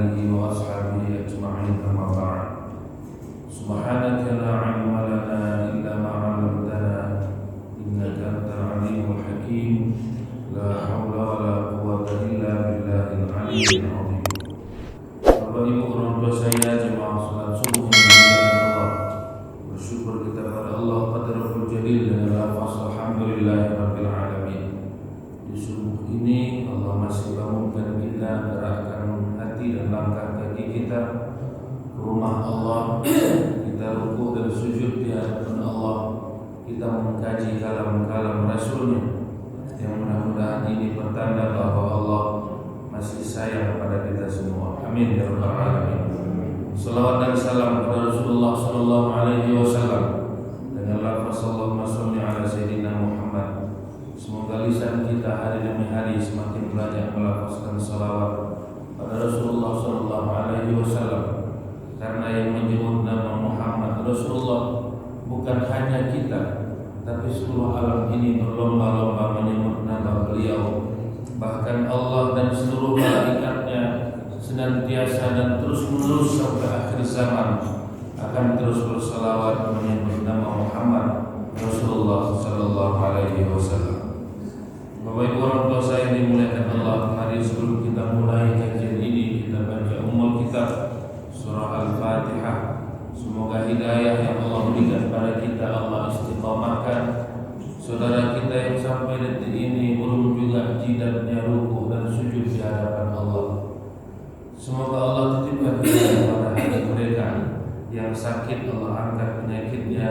alihi wa ashabihi ajma'in, amma ba'd. Subhanaka la ilma lana illa ma 'allamtana innaka antal alimul hakim. La haula wa la quwwata illa billahil aliyyil azim. Bapak Ibu orang tua saya, jemaah salat subuh yang dimuliakan Allah, bersyukur kita kepada Allah Qadarul Jalil dengan lafaz alhamdulillahirabbil alamin. Di subuh ini Allah masih bangunkan kita, gerakkan hati dan langkah kaki kita ke rumah Allah. Kita rukuk dan sujud di hadapan Allah. Kita mengkaji kalam-kalam Rasulnya, yang mudah-mudahan ini pertanda bahwa Allah masih sayang pada kita semua. Amin ya rabbal alamin. Salawat dan salam kepada Rasulullah sallallahu alaihi wasallam dengan lafaz Allahumma shalli ala sayyidina Muhammad. Semoga lisan kita hari demi hari semakin banyak melafazkan salawat pada Rasulullah sallallahu alaihi wasallam, karena yang menyebut nama Muhammad Rasulullah bukan hanya kita, tapi seluruh alam ini berlomba-lomba menyebut nama beliau. Bahkan Allah dan seluruh malaikatnya senantiasa dan terus-menerus sampai akhir zaman akan terus berselawat menyebut nama Muhammad Rasulullah sallallahu alaihi wasallam. Bapak Ibu orang tua saya yang dimuliakan Allah, hari sebelum kita mulai kajian ini, kita baca ummul kitab surah Al-Fatihah. Semoga hidayah yang Allah berikan pada kita Allah istiqamahkan. Saudara kita yang sampai detik ini belum juga jidatnya ruku dan sujud di hadapan Allah, semoga Allah titipkan pada hati mereka. Yang sakit Allah angkat penyakitnya,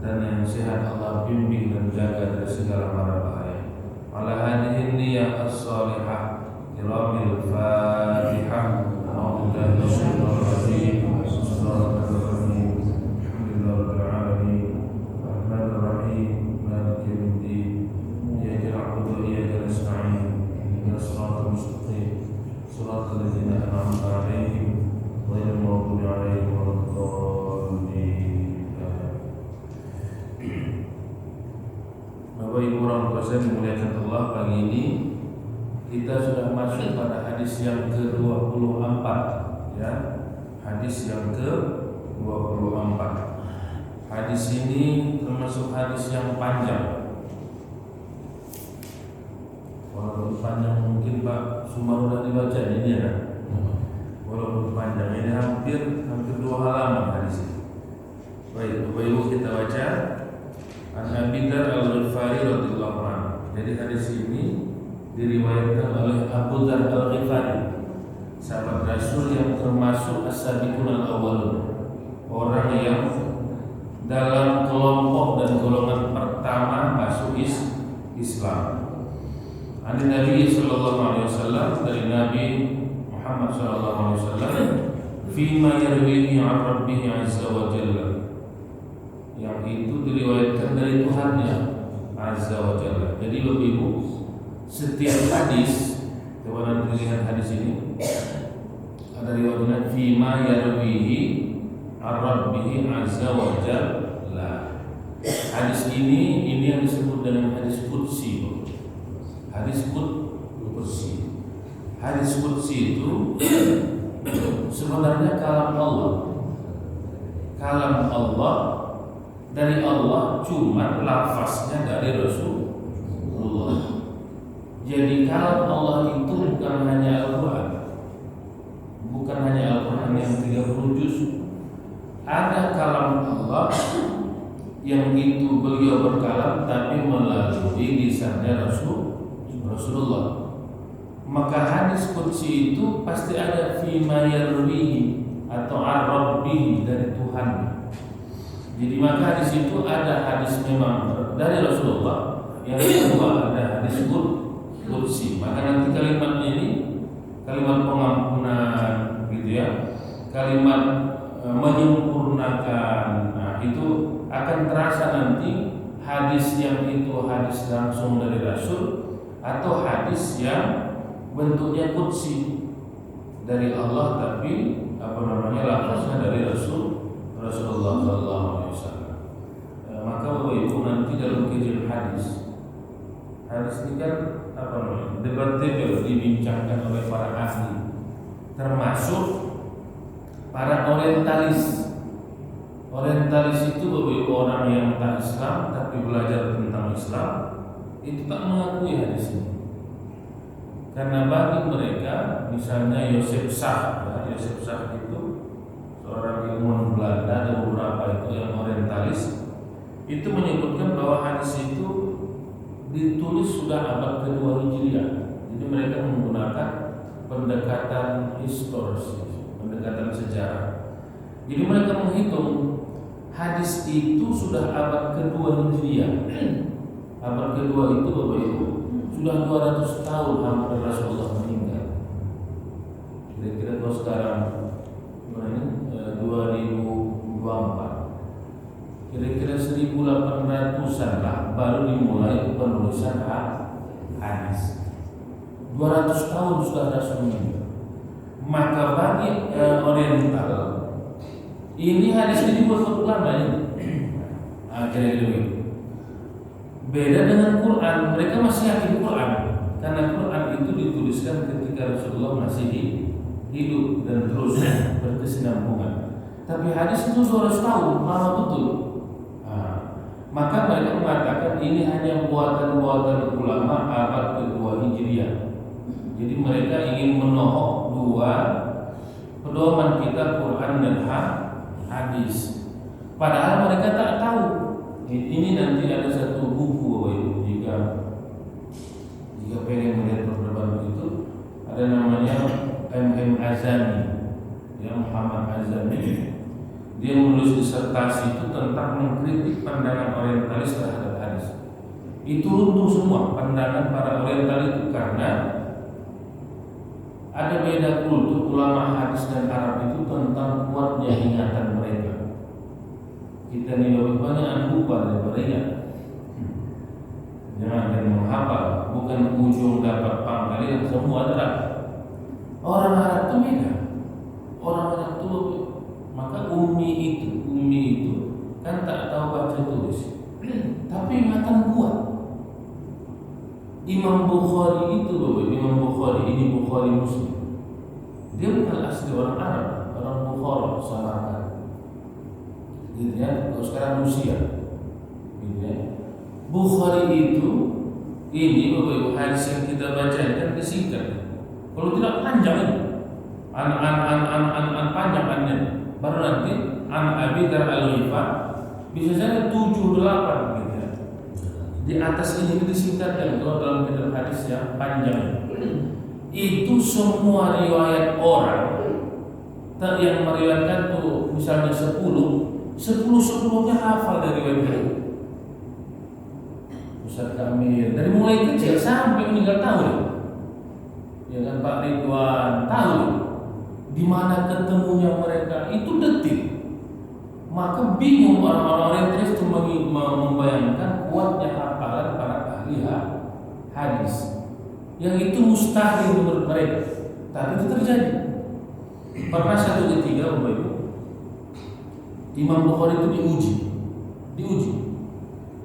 dan yang sehat Allah bimbing dan jaga dari segala mara bahaya. Ala hadhihi niyyah as-salihah kiramil Fatihah. A'udzubillahi minasyaitonir rajim. Bismillahirrahmanirrahim. Alhamdulillahirabbil alamin. Arrahmanir rahim. Maliki yaumiddin. Iyyaka na'budu wa iyyaka nasta'in. Ihdinas siratal mustaqim. Shiratal ladzina an'amta 'alaihim ghairil maghdubi 'alaihim waladdallin. Bapak Ibu orang tua saya dimuliakan Allah, pagi ini kita sudah masuk pada hadis yang ke-24, ya. Hadis yang ke-24. Hadis ini termasuk hadis yang panjang. Walaupun panjang mungkin Pak Sumar sudah dibaca ini ya. Walaupun panjang ini hampir 2 halaman hadis ini. Baik, Bapak Ibu kita baca. An Abi Dzar Al-Ghifari radhiyallahu anhu. Jadi hadis ini diriwayatkan oleh Abu Dzar Al-Ghifari, sahabat Rasul yang termasuk as-sabiqun al-awwalun, orang yang dalam kelompok dan golongan pertama masuk Islam. Ani Nabi sallallahu alaihi wasallam, dari Nabi Muhammad sallallahu alaihi wasallam, fima yarwihi 'an rabbih 'azza wa jalla, yang itu diriwayatkan dari Tuhannya Azza wa Jalla. Jadi Bapak Ibu, setiap hadis, coba nanti lihat hadis ini, ada riwayatnya fima yarwihi ar-rabbih azza wa jalla. Hadis ini yang disebut dengan hadis qudsi. Hadis qudsi. Hadis qudsi itu sebenarnya kalam Allah. Kalam Allah dari Allah, cuma lafaznya dari Rasulullah. Jadi kalam Allah itu bukan hanya Al-Quran, bukan hanya Al-Quran yang 30 juz. Ada kalam Allah yang itu beliau berkalam tapi melalui lisannya Rasulullah. Maka hadis qudsi itu pasti ada fima yarwihi atau ar-rabbihi, dari Tuhan. Jadi maka di situ ada hadis memang dari Rasulullah, yang kedua ada hadis qudsi. Maka nanti kalimatnya ini kalimat pengampunan gitu ya, kalimat menyempurnakan. Nah, itu akan terasa nanti hadis yang itu hadis langsung dari Rasul atau hadis yang bentuknya qudsi dari Allah tapi lafaznya dari Rasulullah sallallahu alaihi wasallam. Maka Bapak Ibu nanti dalam kajian hadis ini kan debatable, dibincangkan oleh para ahli. termasuk para orientalis. Orientalis itu bagi orang yang tak Islam tapi belajar tentang Islam, itu tak mengakui hadis ini. Karena bagi mereka, misalnya Joseph Sach, Joseph Sach itu seorang ilmuwan Belanda, ada beberapa itu yang orientalis, itu menyebutkan bahwa hadis itu ditulis sudah abad kedua Hijriah. Jadi mereka menggunakan pendekatan historis, pendekatan sejarah. Jadi mereka menghitung hadis itu sudah abad kedua Hijriah. Abad kedua itu Bapak Ibu sudah 200 tahun hampir Rasulullah meninggal. Kira-kira kalau sekarang 2024, kira-kira 1800-an lah baru dimulai penulisan hadis. 200 tahun sudah Rasul meninggal. Maka bagi Oriental ini hadis ini dibuat ulama ini. Kira-kira begitu. Beda dengan Quran, mereka masih yakin Quran karena Quran itu dituliskan ketika Rasulullah masih hidup dan terus berkesinambungan. Tapi hadis itu 200 tahun, lama betul. Maka mereka mengatakan ini hanya buatan-buatan ulama abad kedua Hijriah. Jadi mereka ingin menohok dua pedoman kita, Quran dan hadis. Padahal mereka tak tahu. Ini nanti ada satu buku Bapak Ibu, jika pengen melihat perdebatan itu, ada namanya M.M. Azami, ya, Muhammad Azami. Dia menulis disertasi itu tentang mengkritik pandangan orientalis terhadap hadis. Itu runtuh semua pandangan para oriental itu karena ada beda kultur ulama hadis dan Arab itu tentang kuatnya ingatan mereka. Kita ini lebih banyak lupa daripada ingat. Jangan menghafal, bukan ujung dapat pangkal yang semua adalah orang Arab itu beda. Orang Arab itu maka ummi itu kan tak tahu baca tulis, tapi ingatan kuat. Imam Bukhari itu Imam Bukhari ini Bukhari Muslim. Dia bukan asli orang Arab, orang Bukhara, Samarkand. Gitu ya, kalau sekarang Rusia. Gitu ya. Bukhari itu ini Bapak Ibu hadis yang kita baca kan disingkat. Kalau tidak panjang ini. Panjangannya. Baru nanti Abi Dzar Al-Ghifar bisa saja 7-8 gitu ya. Di atas ini disingkatkan kalau dalam kitab hadis yang panjang. Itu semua riwayat orang yang meriwayatkan tuh misalnya 10-10-nya hafal dari riwayat. Ustaz kami dari mulai kecil sampai meninggal tahun. Ya kan Pak Ridwan tahu di mana ketemunya mereka itu detik. Maka bingung orang-orang orientalis itu membayangkan kuatnya hafalan para ahli hadis. Yang itu mustahil menurut mereka, tapi itu terjadi. Pernah satu ketika Bapak Ibu, Imam Bukhari itu diuji.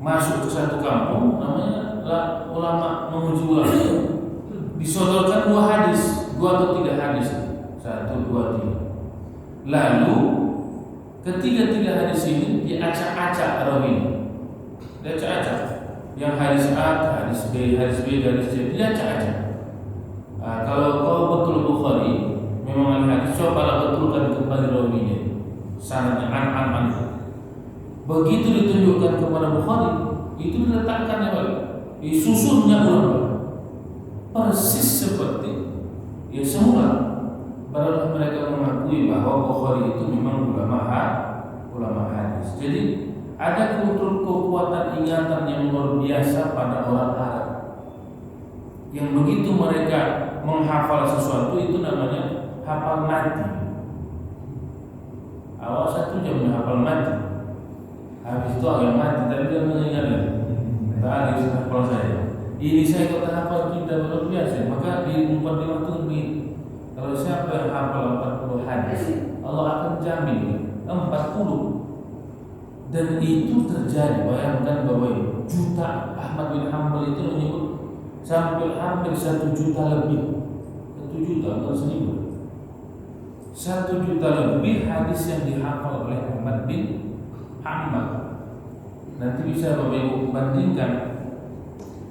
Masuk ke satu kampung, namanya ulama menguji ulama. Disodorkan 2 hadis, 2 atau 3 hadis, 1, 2, 3. Lalu ketiga-tiga hadis ini diacak-acak rawi. Diacak-acak. Yang hadis A, hadis B, hadis C, diacak-acak. Kalau betul Bukhari memang hadis, coba betulkan kembali rawinya. Sanadnya an. Begitu ditunjukkan kepada Bukhari, itu diletakkan ya Pak. Susunnya ulama persis seperti ya semula. Padahal mereka mengakui bahwa Bukhari itu memang ulama hadis. Jadi ada kultur kekuatan ingatan yang luar biasa pada orang Arab. Yang begitu mereka menghafal sesuatu itu namanya hafal mati. Awal 1 jam menghafal mati. Habis itu agak mati, tapi dia mengingatkan. Tak ada yang hafal saya. Ini saya kata hafal kita luar biasa. Maka di 45 itu begitu. Kalau siapa yang hafal 40 hadis, Allah akan jamin 40. Dan itu terjadi. Bayangkan Bapak Ibu, juta. Ahmad bin Hanbal itu menyebut sampai hampir 1 juta lebih. 1 juta atau 1000. 1 juta lebih hadis yang dihafal oleh Ahmad bin Hanbal. Nanti bisa Bapak Ibu bandingkan,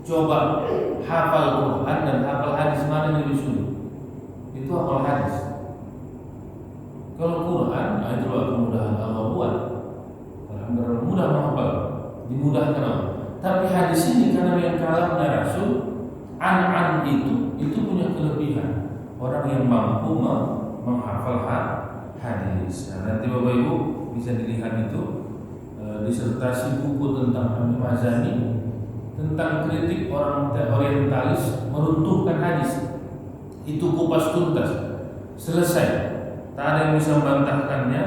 coba hafal Quran dan hafal hadis, mana yang lebih sulit? Itu hafal hadis. Kalau Quran, itulah kemudahan Allah buat. Alhamdulillah mudah menghafal, dimudahkan Allah. Tapi hadis ini karena yang kalamnya Rasul, an itu punya kelebihan. Orang yang mampu menghafal hadis. Nah, nanti Bapak Ibu bisa dilihat itu disertasi buku tentang Hamid Mazani tentang kritik orang orientalis meruntuhkan hadis. Itu kupas tuntas, selesai. Tak ada yang bisa membantahkannya.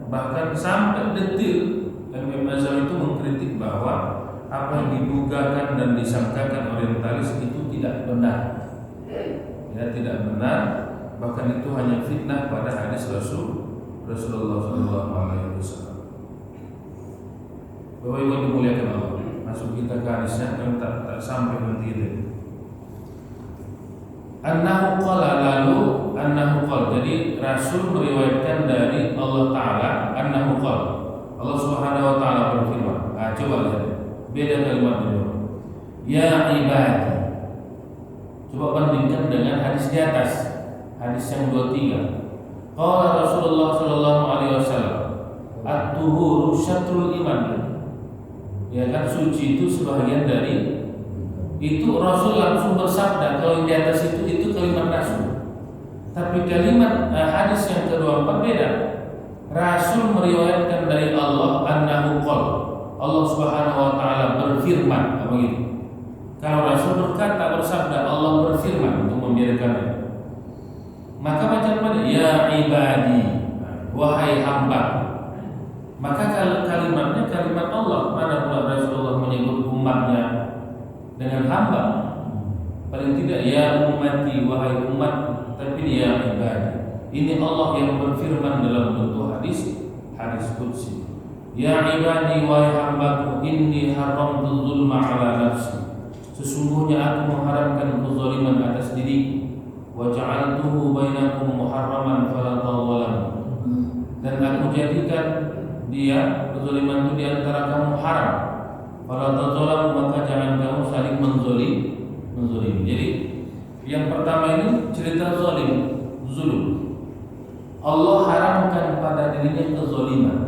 Bahkan sampai detil Hamid Mazani itu mengkritik bahwa apa yang didugakan dan disangkakan orientalis itu tidak benar. Ya, tidak benar. Bahkan itu hanya fitnah pada hadis Rasulullah SAW. Bapak Ibu dimuliakan Allah, masuk kita ke hadisnya yang tak sampai nanti itu. Annahu qala, jadi Rasul meriwayatkan dari Allah Ta'ala, annahu qala, Allah Subhanahu Wa Ta'ala berfirman. Coba lihat, beda kalimat dulu. Ya ibadi. Coba bandingkan dengan hadis di atas, hadis yang 23. Qala Rasulullah sallallahu alaihi wasallam, at-tuhuru syatrul iman. Ya kan, suci itu sebagian dari itu. Rasul langsung bersabda. Kalau yang di atas itu kalimat Rasul. Tapi kalimat hadis yang ke-24 beda. Rasul meriwayatkan dari Allah annahu qala, Allah Subhanahu Wa Ta'ala berfirman, begitu. Kalau Rasul berkata, bersabda, Allah berfirman untuk membiarkannya. Maka macam mana? Ya ibadi, wahai hamba. Maka kalimatnya kalimat Allah. Mana pula Rasulullah menyebut umatnya dengan hamba? Paling tidak ya ummati, wahai umat, tapi ya ibadi. Ini Allah yang berfirman dalam bentuk hadis qudsi. Ya ibadi, wahai hambaku, inni haramtu zulma ala nafsi. Sesungguhnya aku mengharamkan kezaliman atas diriku. Wa ja'altuhu bainakum muharraman fala tadhalamu. Dan aku jadikan dia kezaliman itu di antara kamu haram. Fala tadhalamu, maka jangan kamu saling menzalimi. Jadi yang pertama ini cerita zulm. Allah haramkan pada dirinya kezaliman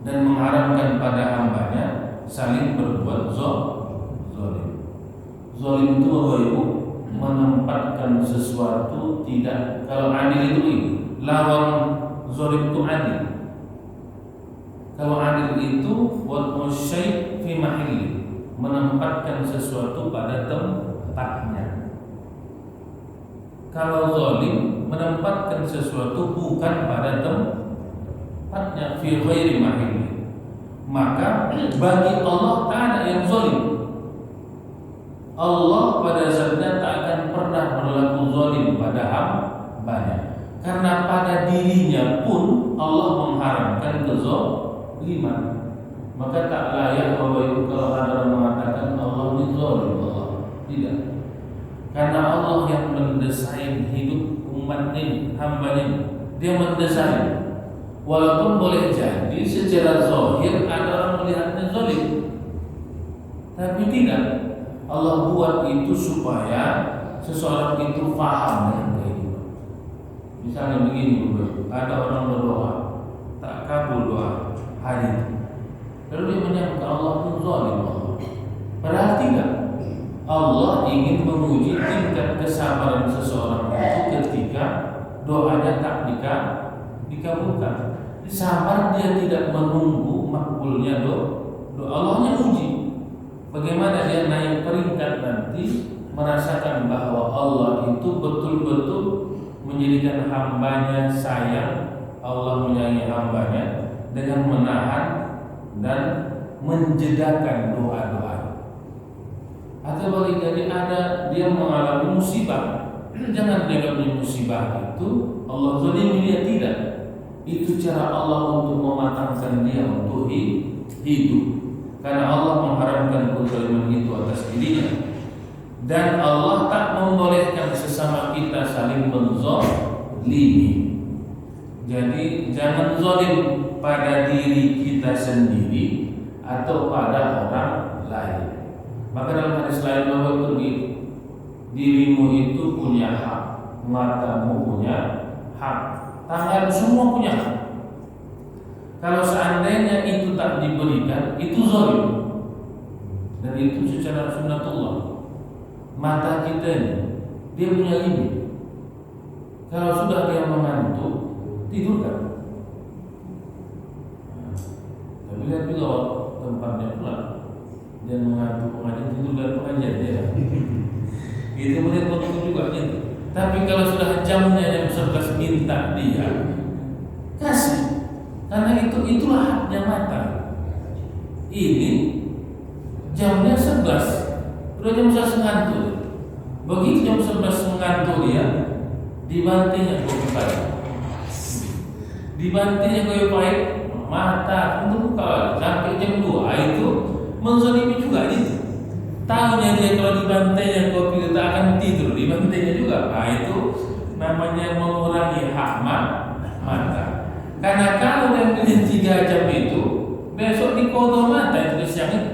dan mengharamkan pada hambanya saling berbuat zalim. Zalim itu Bapak Ibu menempatkan sesuatu tidak. Kalau adil itu lawan zalim itu adil. Kalau adil itu wad'u syai' fi mahalli, menempatkan sesuatu pada tempatnya. Kalau zalim menempatkan sesuatu bukan pada tempatnya, fi ghairi mahalli. Maka bagi Allah tak ada yang zalim. Allah pada zatnya tak akan pernah berlaku zalim pada hambanya. Karena pada dirinya pun Allah mengharamkan kezaliman. Maka tak layak Bapak Ibu kalau ada orang mengatakan Allah ini zalim. Allah tidak. Karena Allah yang mendesain hidup umat ini, hamba ini, Dia mendesain. Walaupun boleh jadi secara zahir ada orang melihatnya zalim, tapi tidak. Allah buat itu supaya seseorang itu paham dengan kehidupan. Misalnya begini, ada orang berdoa tak kabul doa hari itu, lalu dia menyangka Allah itu zalim. Padahal tidak. Allah ingin menguji tingkat kesabaran seseorang itu ketika doanya tak dikabulkan. Sabar dia tidak menunggu makbulnya doa. Allahnya uji. Bagaimana dia naik peringkat nanti, merasakan bahwa Allah itu betul-betul menjadikan hambanya sayang. Allah menyayangi hambanya dengan menahan dan menjedakan doa-doa. Atau balik dari ada dia mengalami musibah, jangan dianggap musibah itu Allah zalimi dia, tidak. Itu cara Allah untuk mematangkan dia untuk hidup. Karena Allah mengharamkan kezaliman itu atas dirinya. Dan Allah tak membolehkan sesama kita saling menzalimi. Jadi jangan zalim pada diri kita sendiri atau pada orang lain. Maka dalam hadis lain bahwa dirimu itu punya hak, matamu punya hak, tangan semua punya hak. Kalau seandainya itu tak diberikan, itu zalim. Dan itu secara sunnatullah. Mata kita ini, dia punya limit. Kalau sudah dia mengantuk, tidurkan. Tapi lihat juga tempatnya pula, dia mengantuk pengajian, tidurkan pengajian dia. Itu melihat waktu juga gitu. Tapi kalau sudah jamnya yang 11 minta dia, kasih. Karena itulah haknya mata. Ini jamnya 11, udah jam 11 ngantuk. Begitu jam 11 mengantuk dia, dibantingnya kopi pahit. Dibantingnya kopi pahit, mata untuk buka sampai jam 2 itu menzalimi juga gitu. Tahunya dia kalau dibantingnya kopi itu tak akan tidur, dibantingnya juga. Itu namanya mengurangi hak mata. Karena kalau yang punya 3 jam itu besok dikodok mata itu siang itu.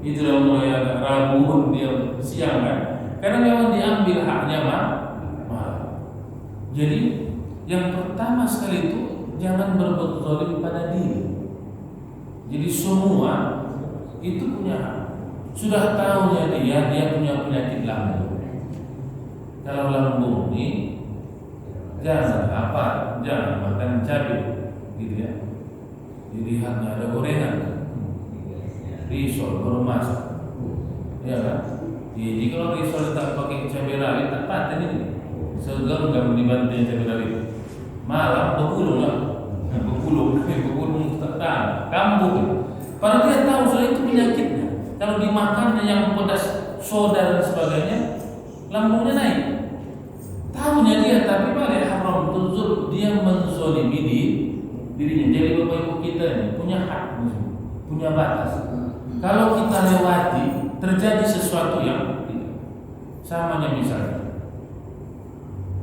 Itulah mulai agak Rabu dia siang kan. Karena memang diambil haknya malam. Jadi yang pertama sekali itu jangan berbuat zalim pada diri. Jadi semua itu punya hak. Sudah tahunya dia punya penyakit lambung. Kalau lambung ini jangan makan cabai, gitu ya. Dilihatnya ada gorengan, risol baru masak, ya kan? Jadi kalau risol tak pakai cabai rawit tak paten ini, segar nggak dibanting cabai rawit, malam bergulung lah, bergulung tak tahan, kambuh. Padahal dia tahu soal itu penyakitnya. Kalau dimakannya yang pedas, soda dan sebagainya, lambungnya naik. Tahunya dia, tapi balik haram tuzul, dia menzolimi dirinya. Jadi bapak ibu kita ini punya hak, punya batas. Kalau kita lewati, terjadi sesuatu yang samanya misalnya,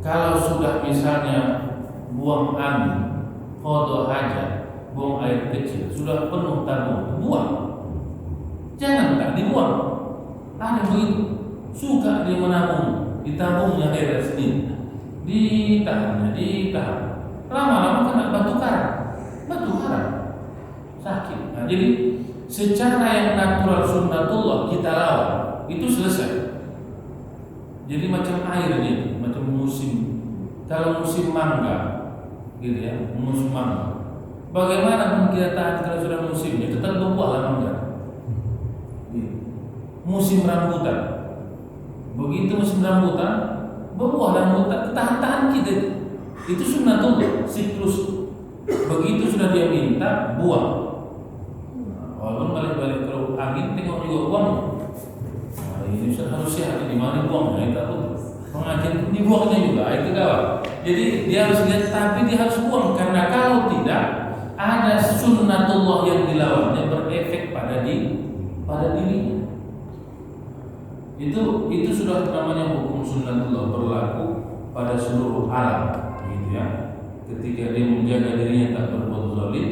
kalau sudah misalnya buang angin, qada hajat, buang air kecil, sudah penuh tabung, buang. Jangan tak dibuang. Ada begitu. Suka dia menabung, ditabungnya air sendiri, ditahan. Lama-lama kena batu karang, sakit. Nah, jadi secara yang natural sunnatullah kita lawan, itu selesai. Jadi macam air ini, macam musim. Kalau musim mangga, gitu ya, musim mangga. Bagaimana pun kita tahan kalau sudah musimnya, tetap berbuahlah mangga. Musim rambutan, begitu musim rambutan, berbuah rambutan, tahan kita. Itu sunnatullah, siklus. Begitu sudah dia minta, buang. Walaupun balik-balik kalau angin, tengok juga buang. Nah, ini harus sehat, di mana buangnya? Itu apa? Pengajian dibuangnya juga, itu gawat. Jadi dia harus lihat, tapi dia harus buang karena kalau tidak ada sunnatullah yang dilawannya berefek pada dirinya. Itu sudah namanya hukum sunnatullah berlaku pada seluruh alam, gitu ya. Ketika dia menjaga dirinya tak berbuat zalim,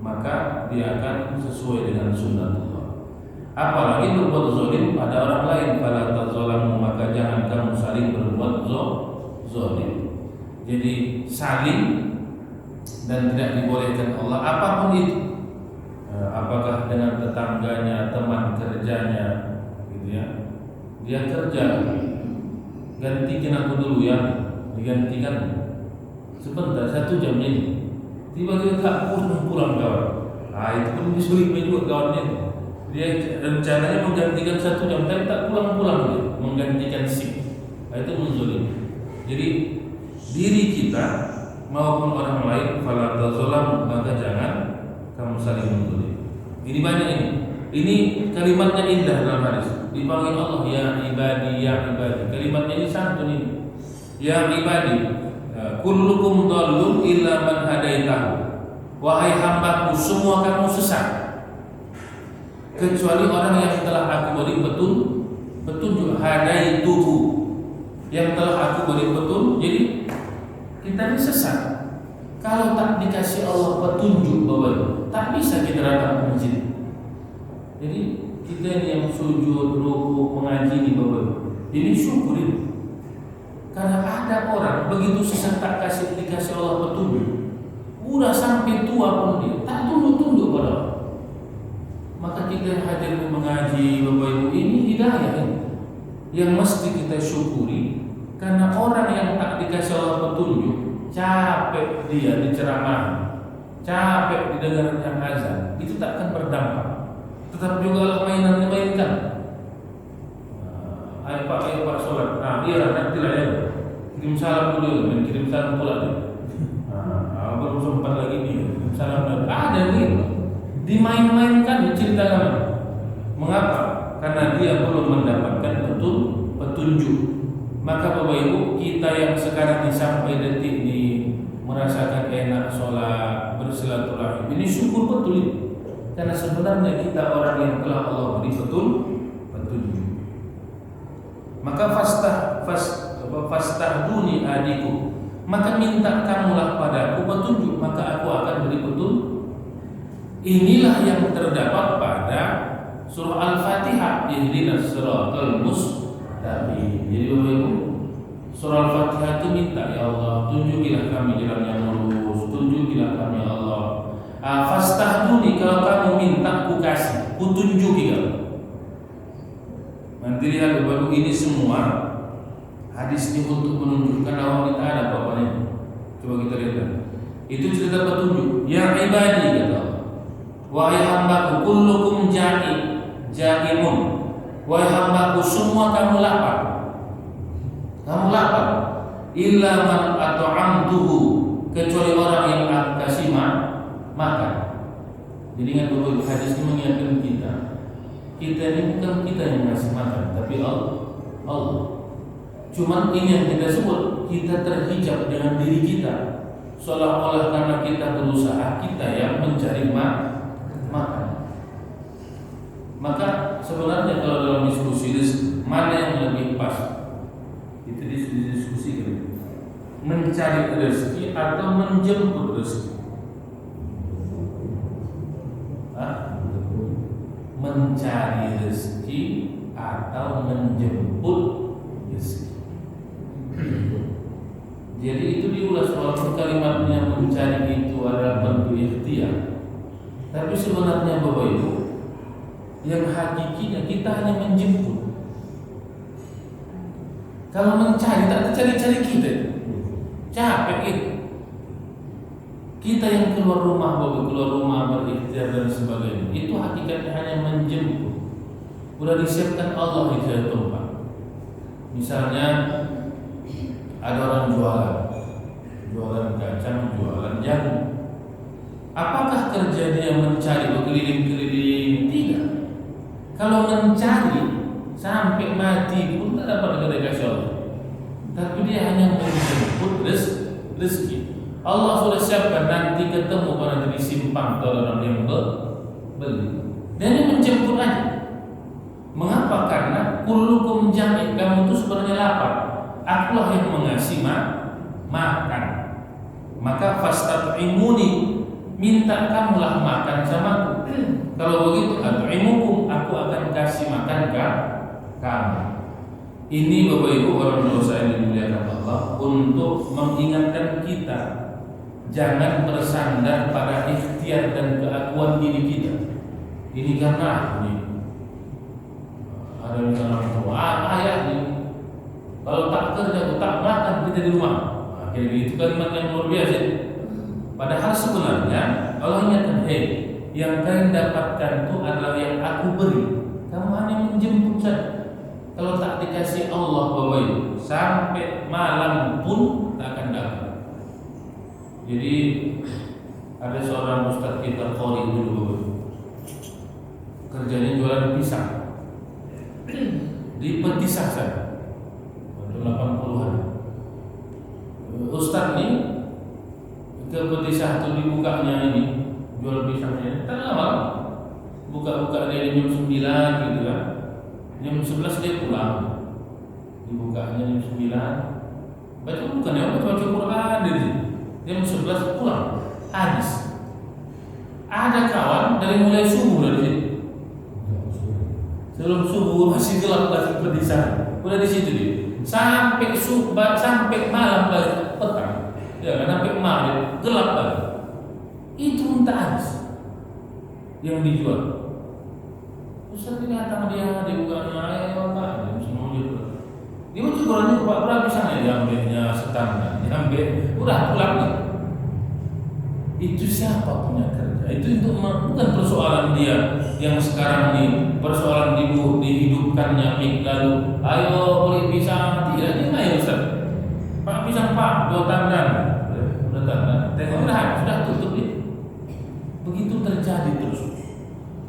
maka dia akan sesuai dengan sunnatullah. Apalagi berbuat zalim pada orang lain, fala tadzalamu, maka jangan kamu saling berbuat zalim. Jadi saling dan tidak dibolehkan Allah apapun itu. Apakah dengan tetangganya, teman kerjanya, gitu ya. Dia kerja, gantikan aku dulu ya, digantikan sebentar 1 jam ini. Tiba-tiba tak pulang kawan. Nah itu pun disuruhnya juga kawannya. Dia rencananya menggantikan 1 jam, tapi tak pulang dia, menggantikan shift. Nah, itu menzulim. Jadi diri kita maupun orang lain, fala tazalam, maka jangan kamu saling menzulim. Ini banyak ini. Ini kalimatnya indah dalam hadis. Dipanggil Allah ya ibadi, ya ibadi. Kalimatnya ini santun ini. Ya ibadi, kullukum dhallun illa man hadaitahu. Wahai hambaku, semua kamu sesat kecuali orang yang telah aku beri petunjuk, hadaituhu, yang telah aku beri petunjuk. Jadi kita ini sesat. Kalau tak dikasih Allah petunjuk Bapak, tak bisa kita datang ke masjid. Jadi kita ini yang sujud, rukuk, mengaji di Bapak, ini syukurin. Karena ada orang begitu sesat tak dikasih Allah petunjuk, udah sampai tua pun dia tak tunduk-tunduk pada Allah. Maka kita hadir mengaji Bapak Ibu, ini hidayah yang mesti kita syukuri. Karena orang yang tak dikasih Allah petunjuk, capek dia diceramah, capek didengarkan azan, itu tak akan berdampak. Tetap juga mainan dimainkan. Ayo Pak sholat. Nah iya nanti lah ya. Kirim salam dulu, dan kirim salam pula deh. Baru sempat lagi nih, kirim salam dulu. Ada nih, dimain-mainkan diceritakan. Mengapa? Karena dia belum mendapatkan petunjuk. Maka Bapak Ibu, kita yang sekarang sampai detik ini merasakan enak sholat, bersilaturahim, ini syukur betul ini. Karena sebenarnya kita orang yang telah Allah beri petunjuk. Maka fastahduni adiku, maka minta kamulah padaku petunjuk, maka aku akan beri petunjuk. Inilah yang terdapat pada surah Al-Fatihah, ihdinas siratal mustaqim. Jadi Bapak Ibu, surah Al-Fatihah itu minta, ya Allah, tunjukilah kami jalan yang lurus, tunjukilah kami ya Allah. Fastahduni, kalau kamu minta ku kasih, ku tunjuki kamu. Nanti lihat Bapak Ibu, ini semua hadis ini untuk menunjukkan Allah kita ada bapaknya. Coba kita lihat. Itu cerita petunjuk. Ya ibadi kata Allah, wahai hambaku, kullukum ja'imun. Wahai hambaku, semua kamu lapar. Kamu lapar. Illa man at'amtuhu, kecuali orang yang aku kasih makan. Jadi ingat Bapak Ibu, hadis ini mengingatkan kita ini bukan kita yang ngasih makan, tapi Allah. Cuman ini yang kita sebut, kita terhijab dengan diri kita, seolah-olah karena kita berusaha, kita yang mencari makan. Maka sebenarnya kalau dalam diskusi mana yang lebih pas, itu diskusi mencari rezeki atau menjemput rezeki. Mencari rezeki atau menjemput rezeki. Jadi itu diulas walaupun kalimatnya mencari itu adalah bentuk ikhtiar, tapi sebenarnya Bapak Ibu, yang hakikinya kita hanya menjemput. Kalau mencari tak cari-cari kita, capek itu. Kita yang keluar rumah, berikhtiar dan sebagainya, itu hakikatnya hanya menjemput. Sudah disiapkan Allah di satu tempat. Misalnya ada orang jualan kacang, jualan jagung. Apakah kerja dia mencari berkeliling-keliling? Tidak. Kalau mencari sampai mati pun tak dapat kasih Allah. Tapi dia hanya menjemput rezeki. Allah sudah siapkan nanti ketemu pada di simpang orang yang beli. Dan ini menjemput aja. Mengapa? Karena kullukum jami', kamu itu sebenarnya lapar. Akulah yang mengasih makan. Maka fastat'imuni, minta kamulah makan samaku. Kalau begitu at'imukum, aku akan kasih makan kamu. Ini Bapak Ibu orang dosa yang dimuliakan Allah, untuk mengingatkan kita jangan bersandar pada ikhtiar dan keakuan diri kita. Ini karena ini ada misalnya ayah ini, kalau tak kerja, tak makan kita di rumah. Akhirnya itu kalimat yang luar biasa. Padahal sebenarnya Allah ingatkan, yang kalian dapatkan itu adalah yang aku beri. Kamu hanya menjemput saja. Kalau tak dikasih Allah Bapak Ibu, sampai malam pun tak akan dapat. Jadi ada seorang ustaz kita qori dulu Bapak Ibu, kerjanya jualan pisang di petisah saja, 80-an. Ustaz ini ke petisah itu dibukanya ini, jual pisangnya tak lama, buka dari jam 9 gitu kan. Jam 11 dia pulang, dibukanya jam 9. Baca bukan ya, baca Quran dari jam 11 pulang, habis. Ada kawan dari mulai subuh dari sini. Sebelum subuh masih gelap lagi di sana. Udah di situ dia. Sampai subuh, sampai malam balik petang. Ya kan sampai malam gelap lagi. Itu unta habis yang dijual. Ustaz ini datang dia bukannya Pak, semua dia mau jualannya berapa sana diambilnya setengah, diambil udah pulang nih. Itu siapa punya kerja? Itu bukan persoalan dia yang sekarang ini persoalan dihidupkannya lalu ayo beli pisang tidak dia ayo Ustaz Pak pisang Pak 2 tandan udah tandan tengok sudah tutup dia. Begitu terjadi terus.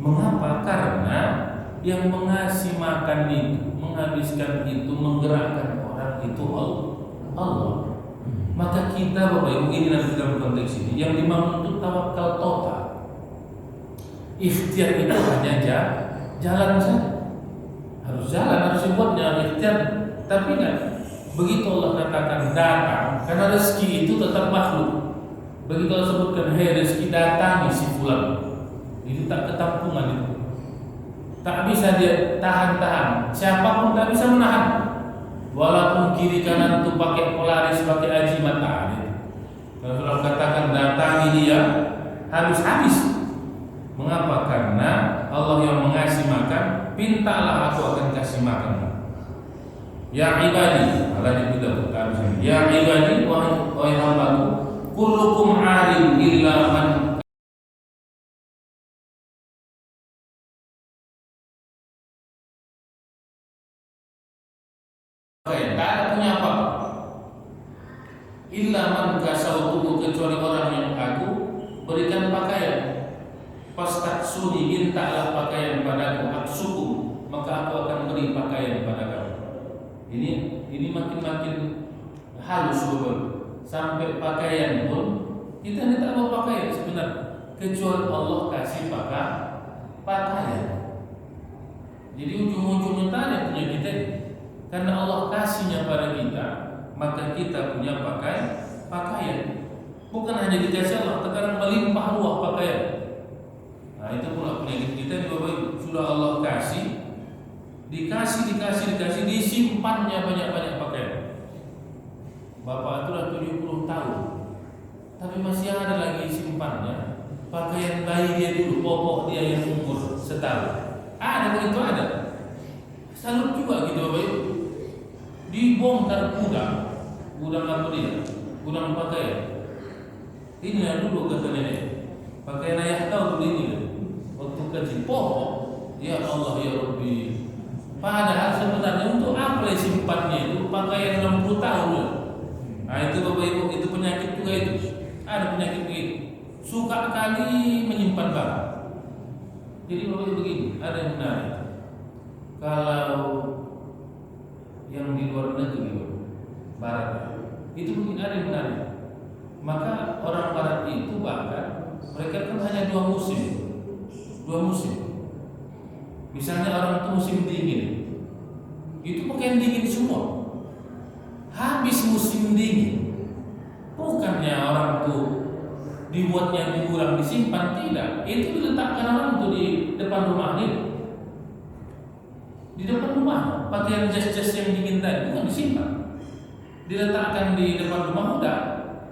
Mengapa? Karena yang mengasih makan itu, menghabiskan itu, menggerakkan orang itu Allah. Maka kita Bapak Ibu ini nanti dalam konteks ini yang dibangun itu tawakal total. Ikhtiar itu hanya jalan saja. Harus jalan, harus dibuatnya ikhtiar. Tapi kan begitu Allah katakan datang, karena rezeki itu tetap makhluk. Begitu Allah sebutkan hei rezeki datangi si fulan, itu tak ketampungan itu. Tak bisa dia tahan-tahan. Siapapun tak bisa menahan. Walaupun kiri kanan itu pakai polaris, pakai ajimat tadi. Kalau Allah katakan datangi dia, habis-habis. Mengapa? Karena Allah yang mengasih makan, pintalah aku akan kasih makan. Ya ibadi, Allah dibilang harusnya. Ya ibadi, wahai hambaku, kullukum alim illa man tak ada punya apa illa man kasautuhu kecuali orang yang aku berikan pakaian fastaksuni mintalah pakaian padaku aksuku maka aku akan beri pakaian pada kamu. Ini makin halus betul sampai pakaian pun kita tidak mau pakaian sebenarnya kecuali Allah kasih pakaian. Jadi ujung-ujungnya tadi punya kita ini. Karena Allah kasihnya pada kita, maka kita punya pakaian. Bukan hanya dikasih Allah, terkadang melimpah ruah pakaian. Nah itu pula penyakit kita yang Bapak sudah Allah kasih, dikasih, disimpannya banyak-banyak pakaian. Bapak itu sudah 70 tahun, tapi masih ada lagi simpannya pakaian bayi dia dulu, popok dia yang umur setahun. Ada begitu ada. Salut juga gitu Bapak Ibu. Dibongkar gudang apa dia? Gudang pakaian. Ini yang dulu kata nenek. Pakaian ayah tahu dulu ini. Waktu kecil pokok. Ya Allah ya Rabbi. Padahal sebenarnya untuk apa simpannya itu pakaian 60 tahun. Nah itu Bapak Ibu itu penyakit juga itu. Ada penyakit begitu. Suka kali menyimpan barang. Jadi Bapak Ibu begini, ada yang menarik. Kalau yang di luar negeri barat itu mungkin ada yang menarik. Maka orang barat itu bahkan mereka kan hanya 2 musim. Misalnya orang itu musim dingin, itu pakaian dingin semua. Habis musim dingin, bukannya orang itu dibuatnya dikurang disimpan, tidak. Itu diletakkan orang itu di depan rumah ini. Di depan rumah, pakaian jas-jas yang dingin tadi bukan disimpan, diletakkan di depan rumah udah.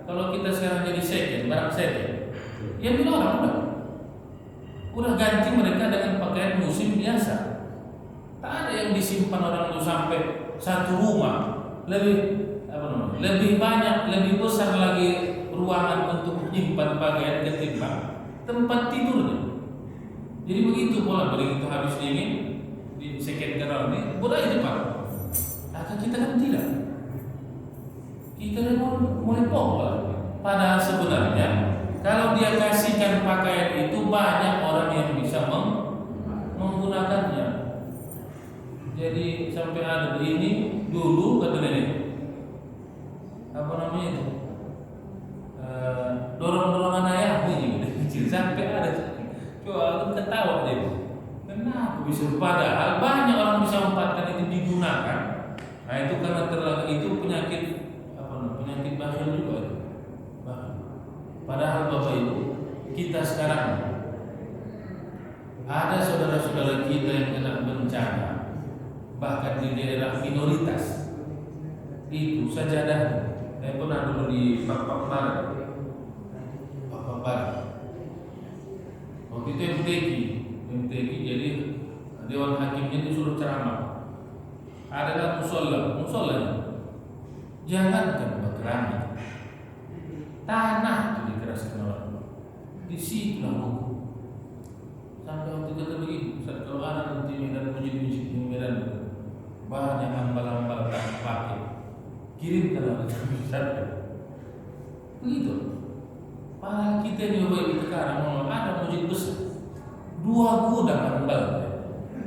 Kalau kita sekarang jadi second, barang second, ya bila orang udah ganti mereka dengan pakaian musim biasa. Tak ada yang disimpan orang itu sampai satu rumah lebih banyak, lebih besar lagi ruangan untuk menyimpan pakaian ketimbang tempat tidurnya. Jadi begitu pola begitu habis dingin. Di second kenal ini budaya depan. Akan kita kan tidak. Kita mulai pokok. Padahal sebenarnya kalau dia kasihkan pakaian itu banyak orang yang bisa menggunakannya. Jadi sampai ada ini dulu kata nenek apa namanya itu dorong-dorongan ayah ini kecil sampai ada. Coba aku ketawa dia. Kenapa bisa? Padahal banyak orang bisa memanfaatkan itu digunakan. Nah itu karena itu penyakit bakhil juga itu. Padahal Bapak Ibu, kita sekarang ada saudara-saudara kita yang kena bencana, bahkan di daerah minoritas. Itu sajadah. Saya pernah dulu di Papua Barat. Waktu itu MTQ, jadi Dewan Hakimnya disuruh ceramah. Adalah musola. Jangankan berkeramik, tanah itu dikeraskan orang. Di situ lah hukum. Sampai waktu kita begini, kalau ada nanti Medan masjid di Medan banyak hambal-hambal tak pakai, kirimkanlah ke Jakarta. Begitu. Padahal kita ini Bapak sekarang ada masjid besar, 2 gudang hambal,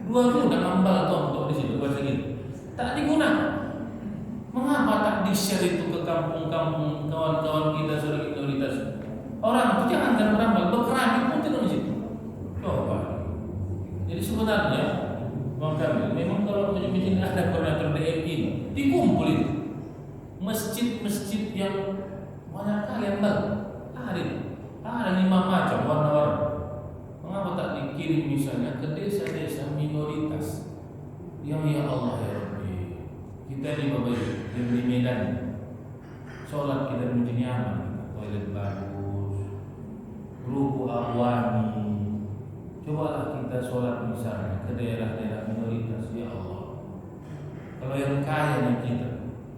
2 gudang hambal untuk di situ bahasa gitu. Tak digunakan. Mengapa tak di-share itu ke kampung-kampung kawan-kawan kita saudara minoritas? Orang itu jangan merambal, berkeramik pun tidak di situ. Coba. Jadi sebenarnya Bang Kamil, memang kalau masjid ada koordinator DMI, dikumpul itu masjid-masjid yang banyak kalian tahu. Ada 5 macam warna-warna. Mengapa tak dikirim misalnya ke desa-desa minoritas yang ya Allah ya Rabbi, kita di Bapak yang di Medan sholat kita menjadi nyaman, toilet bagus, ruku awani. Cobalah kita sholat misalnya ke daerah-daerah minoritas, ya Allah. Kalau yang kaya nih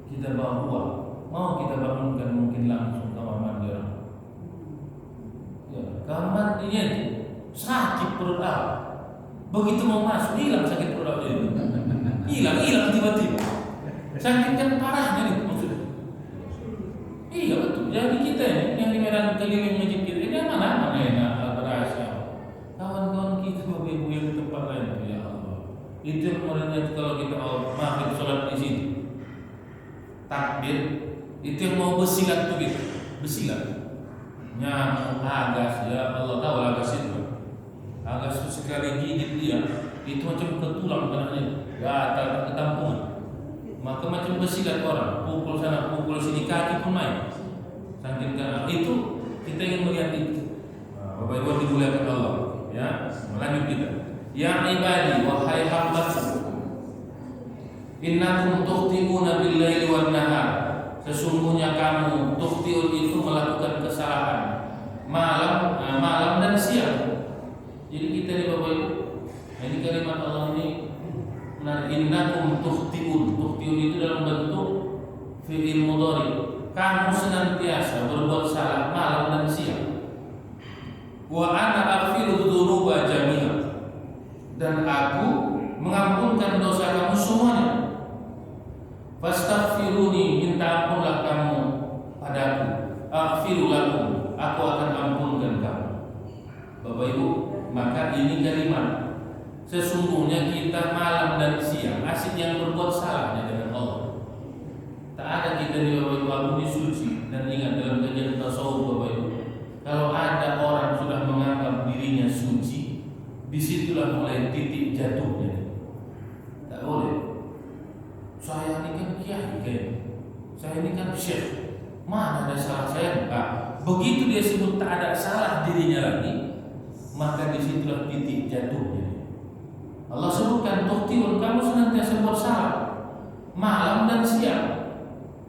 kita bawa uang, mau kita bangunkan mungkin langsung kamar mandi orang. Ya, kamar mandinya itu sakit perut awak. Begitu mau masuk hilang sakit perut awak itu. Hilang tiba-tiba. Saking kan parahnya nih maksudnya. Iya betul. Jadi kita ini yang di Medan keliling masjid kita ini mana enak berasa. Kawan-kawan kita Bapak Ibu yang di tempat lain, ya Allah. Itu yang kemarin kalau kita maghrib sholat di sini, takbir, itu yang mau besilat tuh gitu, besilat. Nyamuk, agas, ya Allah tahu agas itu. Agas itu sekali gigit dia, itu macam ketulang kenanya, gatal ketampungan. Maka macam besilat orang, pukul sana, pukul sini, kaki pun main. Saking karena itu kita ingin melihat itu. Bapak Ibu dimuliakan Allah, ya. Lanjut kita. Ya ibadi, wahai hambaku, innakum tukhti'una bil-laili wan-nahar. Sesungguhnya kamu tukhti'un itu melakukan kesalahan malam dan siang. Jadi kita ini Bapak Ibu, ini kalimat Allah ini, innakum tukhti'un. Tukhti'un itu dalam bentuk fi'il mudhari. Kamu senantiasa berbuat salah malam dan siang. Wa ana aghfiru dzunuba jami'a. Dan aku mengampunkan dosa kamu semuanya. Fastaghfiruni, minta ampunlah kamu padaku. Aghfiru lakum, aku akan ampunkan kamu. Bapak Ibu, maka ini kalimat. Sesungguhnya kita malam dan siang asik yang berbuat salahnya dengan Allah. Tak ada kita di Bapak Ibu, aku ini suci. Dan ingat dalam kajian tasawuf Bapak Ibu, kalau ada orang sudah menganggap dirinya suci, disitulah mulai titik jatuhnya. Tak boleh. Saya ini kan kiai, saya ini kan syekh. Mana ada salah saya? Enggak. Begitu dia sebut tak ada salah dirinya lagi, maka disitulah titik jatuhnya. Allah sebutkan tukhtiun, kamu senantiasa buat salah malam dan siang.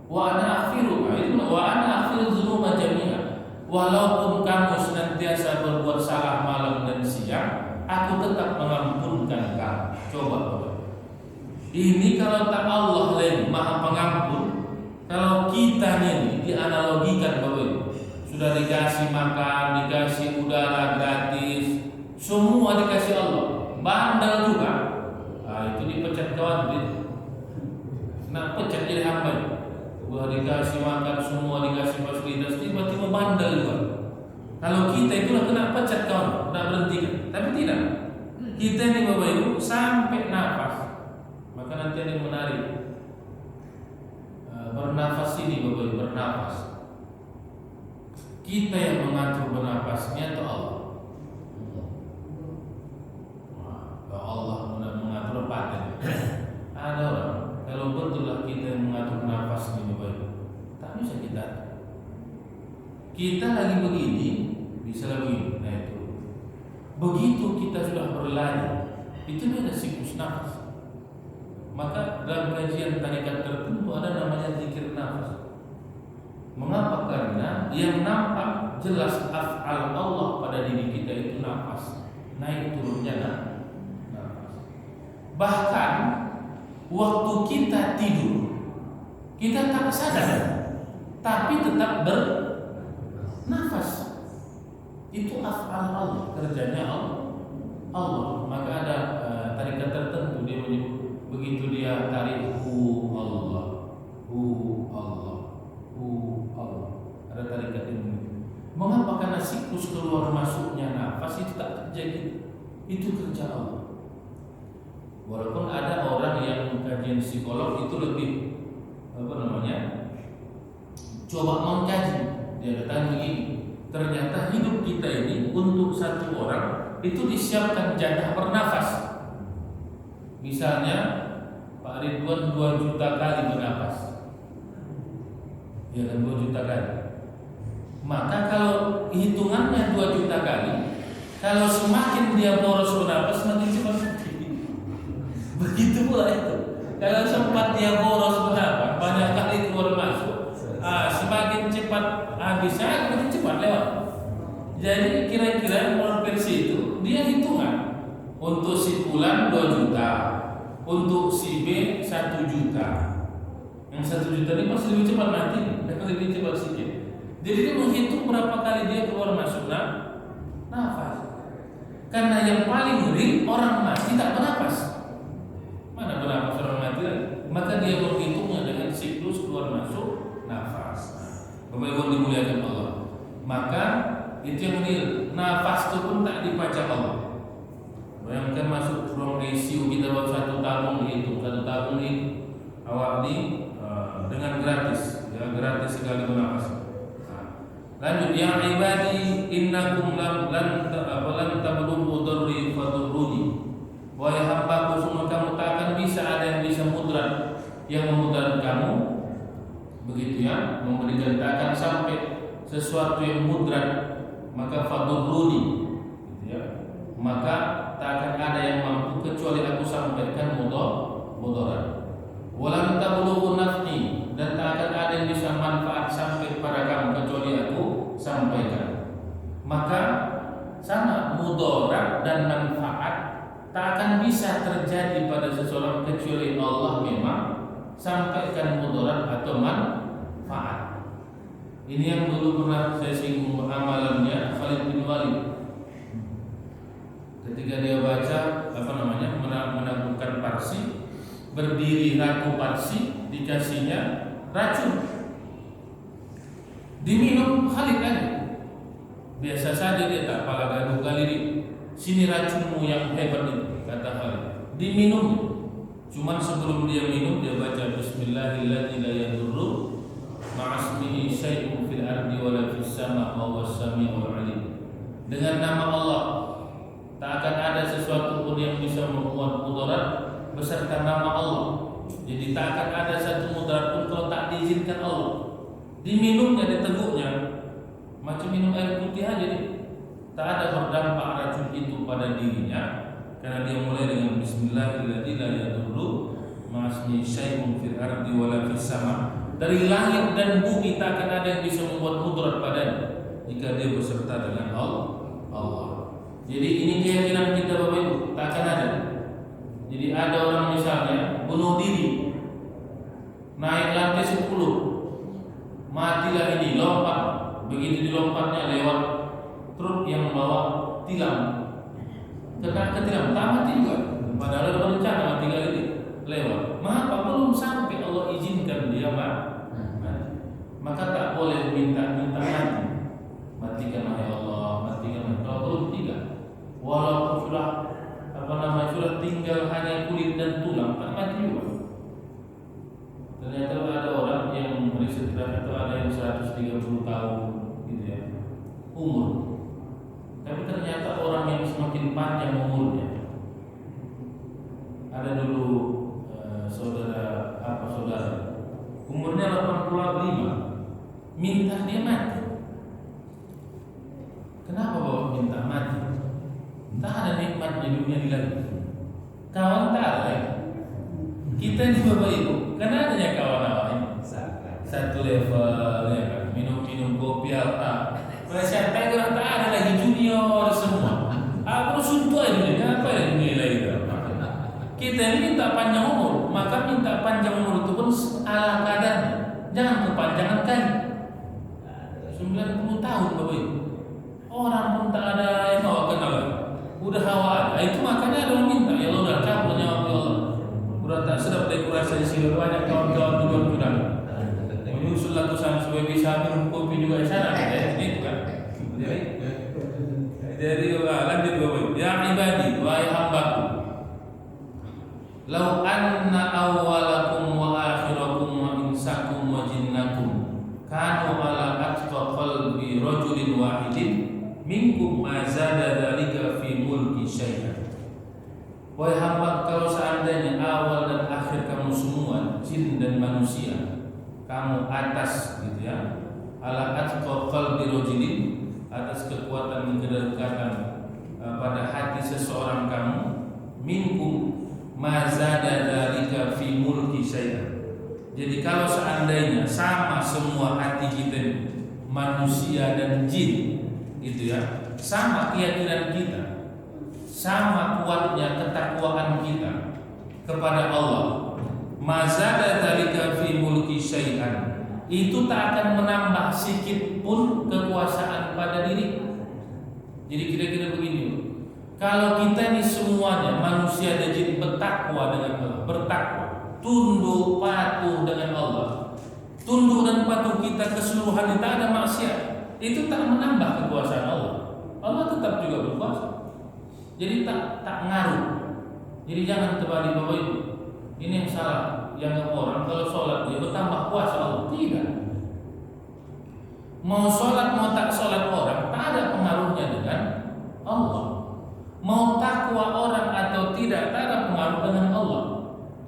Wa ana aghfiru dzunuba jami'a. Walaupun kamu senantiasa berbuat salah malam dan siang, aku tetap mengampunkan kamu. Coba. Ini kalau tak Allah lain Maha Pengampun. Kalau kita ini dianalogikan Bapak Ibu, sudah dikasih makan, dikasih udara gratis, semua dikasih Allah, bandel juga. Nah, itu dipecat kawan itu. Nah, pecat jadi hamba. Sudah dikasih makan, semua dikasih fasilitas, tiba-tiba bandel juga. Kalau kita itulah kena pecat kawan, tidak berhenti. Tapi tidak. Kita ini Bapak Ibu sampai nafas. Maka nanti ada yang menarik. Bernafas ini Bapak Ibu, bernafas. Kita yang mengatur bernafasnya atau Allah? Allah mengatur paten. Ada orang, kalau betullah kita yang mengatur nafas ini Bapak Ibu, tak bisa kita. Kita lagi begini, bisa begini. Nah itu. Begitu kita sudah berlari, itu ada siklus nafas. Maka dalam kajian tarikat tertentu ada namanya zikir nafas. Mengapa? Karena yang nampak jelas af'al Allah pada diri kita itu nafas, naik turunnya nafas. Bahkan waktu kita tidur, kita tak sadar, tapi tetap bernafas. Itu af'al Allah, kerjanya Allah. Maka ada tarikat tertentu dia menyebut begitu dia tarik Allah, Allah. Ada tarikat ini. Mengapa? Karena siklus keluar masuknya nafas itu tak terjadi. Itu kerja Allah. Walaupun ada orang yang mengkaji psikolog itu lebih coba mengkaji. Dia katakan begini, ternyata hidup kita ini untuk satu orang itu disiapkan jatah bernafas. Misalnya Pak Ridwan 2 juta kali bernafas. Ya kan 2 juta kali. Maka kalau hitungannya 2 juta kali, kalau semakin dia boros bernafas semakin cepat mati. Begitu pula itu. Kalau sempat dia boros bernafas banyak kali keluar masuk, semakin cepat habisnya semakin cepat lewat. Jadi kira-kira menurut versi itu dia hitungan untuk si bulan 2 juta, untuk si B 1 juta. Yang 1 juta ini masih lebih cepat mati, dan lebih cepat sikit. Jadi dia menghitung berapa kali dia keluar masuk nafas. Karena yang paling ngeri orang mati tak bernafas. Mana bernafas orang mati lagi? Maka dia menghitungnya dengan siklus keluar masuk nafas. Bapak Ibu dimuliakan Allah. Maka itu yang real. Nafas itu pun tak dipajak Allah. Bayangkan masuk ruang ICU kita baru 1 tabung itu, 1 tabung itu awak dengan gratis, ya gratis sekali bernafas. Lanjut, ya ibadi innakum lan tablughu darri fadurruni. Wahai hambaku, semua kamu tak akan bisa ada yang bisa mudrat, yang memudarat kamu. Begitu ya, memberikan tak akan sampai sesuatu yang mudrat, maka fadurruni, gitu ya. Maka tak akan ada yang mampu kecuali aku sampaikan mudarat. Walam tablughu naf'i, dan tak akan ada yang bisa manfaat sampai kepada kamu kecuali aku sampaikan. Maka sama mudarat dan manfaat tak akan bisa terjadi pada seseorang kecuali Allah memang sampaikan mudarat atau manfaat. Ini yang dulu pernah saya singgung amalannya Khalid bin Walid. Ketika dia baca menaklukan Parsi, berdiri ratu Parsi, dikasihnya racun, diminum Khalid kan. Biasa saja dia tak pala gaduh kali, sini racunmu yang hebat itu, kata Khalid. Diminum. Cuman sebelum dia minum dia baca Bismillahirrahmanirrahim la yadurru ma'asmihi syai'un fil ardi wala fis sama' wa huwas sami'ul 'alim. Dengan nama Allah tak akan ada sesuatu pun yang bisa membuat mudarat beserta nama Allah. Jadi tak akan ada satu mudarat pun kalau tak diizinkan Allah. Diminumnya, diteguknya, macam minum air putih aja nih. Tak ada berdampak racun itu pada dirinya, karena dia mulai dengan Bismillahirrahmanirrahim la yadurru ma'asmi syai'un fil ardi wala fis sama'. Dari langit dan bumi tak akan ada yang bisa membuat mudarat padanya jika dia beserta dengan Allah. Jadi ini keyakinan kita Bapak Ibu, tak akan ada. Jadi ada orang misalnya bunuh diri, naik lantai 10, matilah ini, lompat. Begitu dilompatnya lewat truk yang membawa tilam, kena ketilam, tak mati juga. Padahal ada berencana mati kali ini lewat. Mengapa belum sampai Allah izinkan dia mati? Maka tak boleh minta mati. Matikan oleh Allah, matikan. Kalau belum tidak, walaupun sudah tinggal hanya kulit dan tulang, tak mati juga. Ternyata ada orang yang riset itu ada yang 130 tahun gitu ya umur, tapi ternyata orang yang semakin panjang umurnya. Ada dulu saudara umurnya 85, minta dia mati. nikmatnya dunia di lagi. Kawan tak ada ya. Kita ini Bapak Ibu, karena adanya kawan-kawan satu level ya kan, minum kopi apa. Santai orang tak ada lagi junior semua. Aku suntuk aja dunia, apa yang dunia lagi kan? Kita ini minta panjang umur, maka minta panjang umur itu pun ala kadarnya. Jangan kepanjangan kali. 90 tahun Bapak Ibu. Orang pun tak ada yang bawa kenal. Udah hawa ada. Itu makanya ada orang minta, ya Allah udah cabut nyawa ya Allah. Udah tak sedap dekorasi sih banyak kawan-kawan juga sudah. Menyusul lakukan supaya bisa minum kopi juga di sana ya, itu kan. Jadi lanjut Bapak Ibu. Ya ibadi, wahai hambaku. Lau anna awwalakum wa akhirakum wa insakum wa jinnakum kanu ala atqa qalbi rajulin wahidin minkum ma zada dzalika fi mulki syai'an. Wahai hamba, kalau seandainya awal dan akhir kamu semua, jin dan manusia, kamu atas gitu ya, ala atqa qalbi rajulin, atas kekuatan kedekatan pada hati seseorang kamu, minkum ma zada dzalika fi mulki syai'an. Jadi kalau seandainya sama semua hati kita manusia dan jin gitu ya, sama keyakinan kita, sama kuatnya ketakwaan kita kepada Allah, ma zada dzalika fi mulki syai'an, itu tak akan menambah sedikit pun kekuasaan pada diri. Jadi kira-kira begini, kalau kita ini semuanya manusia dan jin bertakwa dengan Allah, bertakwa, tunduk patuh dengan Allah, tunduk dan patuh kita keseluruhan, tidak ada maksiat, itu tak menambah kekuasaan Allah. Allah tetap juga berkuasa. Jadi tak ngaruh. Jadi jangan terbalik Bapak Ibu. Ini yang salah, yang orang kalau sholat dia bertambah kuasa Allah. Tidak. Mau sholat mau tak sholat orang tak ada pengaruhnya dengan Allah. Mau takwa orang atau tidak ada pengaruh dengan Allah.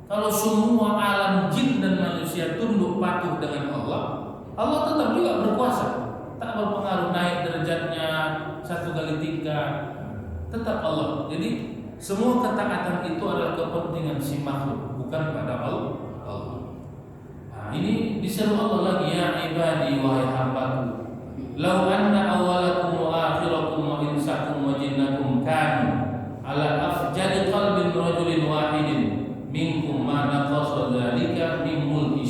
Kalau semua alam jin dan manusia tunduk patuh dengan Allah, Allah tetap juga berkuasa. Tak berpengaruh naik derajatnya 1 kali tingkat, tetap Allah. Jadi semua ketaatan itu adalah kepentingan si makhluk, bukan pada Allah. Nah, ini diseru Allah lagi, ya ibadi wahai hambaku. Lau anna awwalakum wa akhirakum wa insakum wa jinnakum kanu ala afjadi qalbin rajulin wahidin minkum ma naqasa dzalika min mulki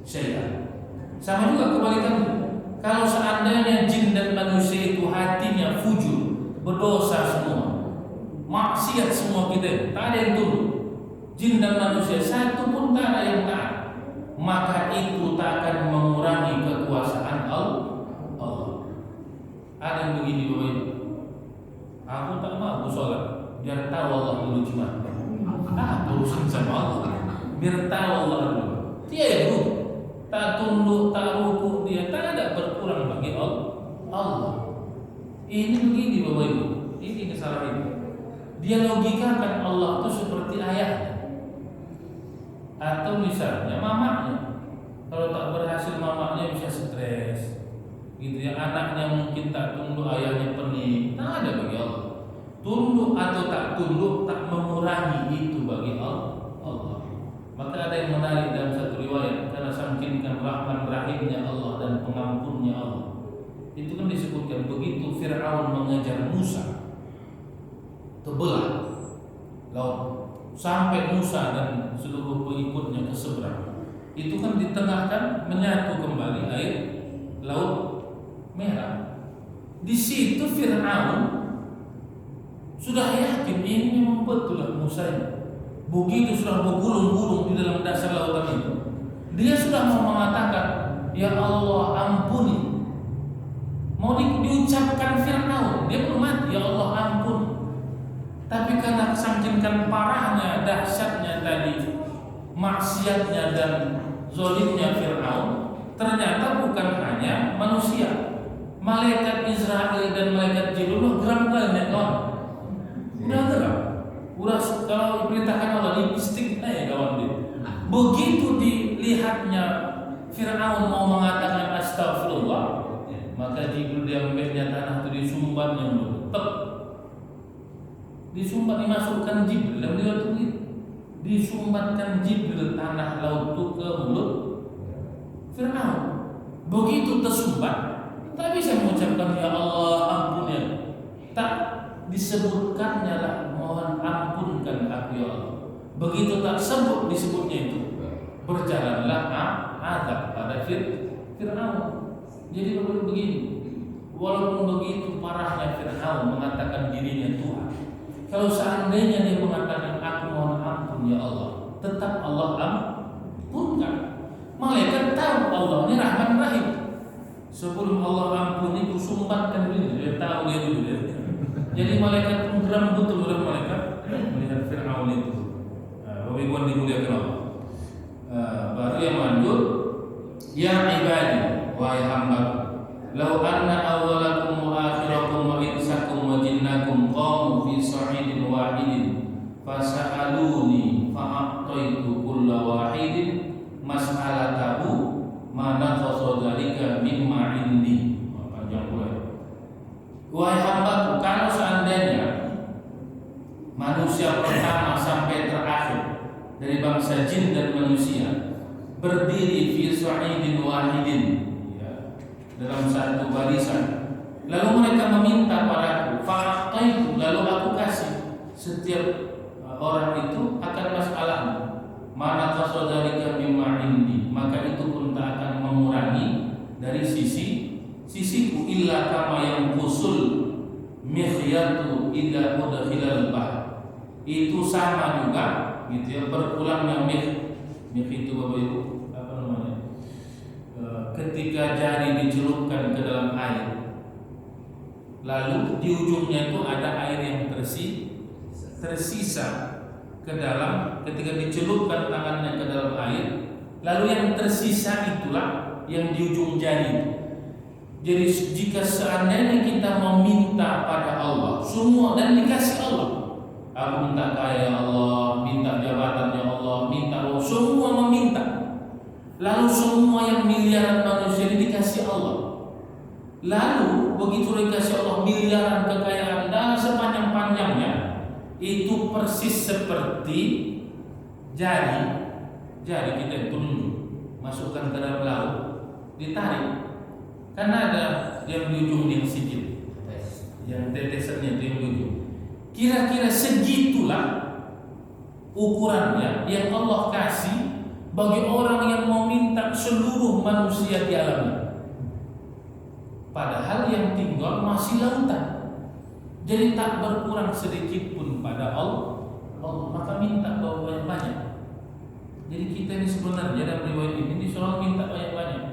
syai'an. Sama juga kebalikannya. Kalau seandainya jin dan manusia itu hatinya fujur, berdosa semua, maksiat semua kita, tak ada yang tunduk. Jin dan manusia satu pun tak ada yang taat, maka itu tak akan mengurangi kekuasaan Allah. Ada yang begini Bapak Ibu, aku tak mampu sholat, biar tahu Allah dulu cuma. Urusan sama Allah, biar tahu Allah dulu. Dia yang tak tunduk, tak ruku, dia tak ada berkurang bagi Allah. Ini begini Bapak Ibu, ini kesalahan ini. Dia logikakan Allah itu seperti ayahnya, atau misalnya mamanya. Kalau tak berhasil mamanya bisa stres, gitu ya. Anaknya mungkin tak tunduk, ayahnya pening, tak ada bagi Allah. Tunduk atau tak tunduk tak mengurangi itu bagi Allah. Maka ada yang menarik dalam satu riwayat, karena saking rahman rahimnya Allah dan pengampunnya Allah, itu kan disebutkan begitu Fir'aun mengejar Musa, terbelah laut sampai Musa dan seluruh pengikutnya ke seberang. Itu kan di tengah kan menyatu kembali air laut merah. Di situ Fir'aun sudah yakin ini memang betul Musa ini. Begitu sudah bergulung-gulung di dalam dasar lautan itu, dia sudah mau mengatakan, ya Allah ampuni. Mau diucapkan Fir'aun, dia belum mati, ya Allah ampun. Tapi karena kesangkinkan parahnya, dahsyatnya tadi, maksiatnya dan zolimnya Fir'aun, ternyata bukan hanya manusia, malaikat Israel dan malaikat Jibril geram kali kawan. Udah geram. Udah kalau diperintahkan Allah dipistik ya kawan dia. Begitu dilihatnya Fir'aun mau mengatakan astagfirullah, maka Jibril diambilnya tanah itu disumbatnya tetap disumbat, dimasukkan Jibril dalam riwayat itu, disumbatkan Jibril tanah laut itu ke mulut Fir'aun. Begitu tersumbat, tak bisa mengucapkan ya Allah ampun ya, tak disebutkannya lah mohon ampunkan aku ya Allah. Begitu tak disebutnya itu, berjalanlah azab pada Fir'aun. Jadi begini, walaupun begitu parahnya Fir'aun mengatakan dirinya Tuhan, kalau seandainya dia mengatakan aku mohon ampun ya Allah, tetap Allah ampunkan. Malaikat tahu Allah ini Rahman Rahim. Sebelum Allah ampuni, kusumbatkan dulu, dia tahu dia dulu. Jadi malaikat pun geram betul oleh malaikat melihat Fir'aun itu. Bapak Ibu dimuliakan Allah. Baru yang lanjut, ya ibadi, wahai hambaku, lau anna awwalakum wa akhirakum wa insakum wa jinnakum qamu fi sa'idin wahidin fasa'aluni fa'ataitu kulla wahidin mas'alatahu ma naqasa dzalika mimma indi. Panjang pula. Wahai hambaku, kalau seandainya manusia pertama sampai terakhir dari bangsa jin dan manusia berdiri fi sa'idin wahidin, dalam satu barisan, lalu mereka meminta padaku, fa'ataitu, lalu aku kasih setiap orang itu akan masalahnya, mana qasadzalika mimma indi, maka itu pun tak akan mengurangi dari sisiku, illa kama yang kusul mikhyatu idza udkhilal bahr. Itu sama juga gitu ya, berpulangnya mikh itu Bapak Ibu apa namanya, ketika jari dicelupkan ke dalam air, lalu di ujungnya itu ada air yang tersisa ke dalam, ketika dicelupkan tangannya ke dalam air, lalu yang tersisa itulah yang di ujung jari itu. Jadi jika seandainya kita meminta pada Allah semua dan dikasih Allah, aku minta kaya ya Allah, minta jabatan ya Allah, minta Allah, semua meminta. Lalu semua yang miliaran manusia ini dikasih Allah. Lalu begitu dikasih Allah miliaran kekayaan dan sepanjang-panjangnya, itu persis seperti jari kita tunjuk, masukkan ke dalam laut, ditarik. Karena ada yang di ujung yang sijil, yang tetesannya itu yang di ujung. Kira-kira segitulah ukurannya yang Allah kasih bagi orang yang meminta seluruh manusia di alam. Padahal yang tinggal masih lautan. Jadi tak berkurang sedikit pun pada Allah, maka minta banyak-banyak. Jadi kita ini sebenarnya dalam riwayat ini disuruh minta banyak-banyak.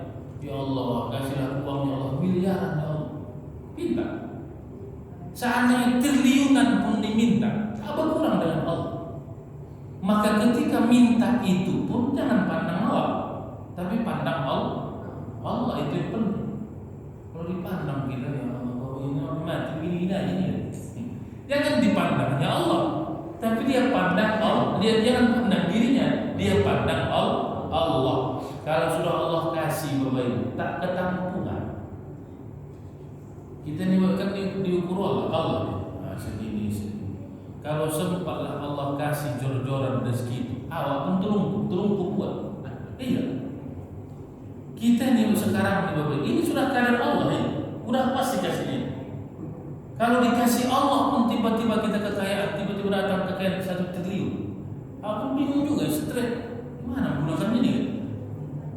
Ya Allah, kasihlah uang ya Allah, miliaran ya Allah. Minta. Seandainya triliunan pun diminta, tak berkurang dengan Allah. Maka ketika minta itu pun jangan pandang Allah, tapi pandang Allah. Allah itu yang penting. Kalau dipandang kita ya Allah, bahwa ini mati ini ini. Jangan dipandangnya Allah, tapi dia pandang Allah. Dia jangan pandang dirinya, dia pandang Allah. Kalau sudah Allah kasih Bapak Ibu, tak ketampungan. Kita ini kan diukur Allah. Nah, segini. Kalau sempatlah Allah kasih jor-joran rezeki itu, awal pun terungkup buat. Iya. Kita ini sekarang nih Bapak, ini sudah kadar Allah ya. Udah pasti kasihnya. Kalau dikasih Allah pun tiba-tiba kita kekayaan, tiba-tiba datang kekayaan 1 triliun. Aku bingung juga, stres. Gimana menggunakannya ini?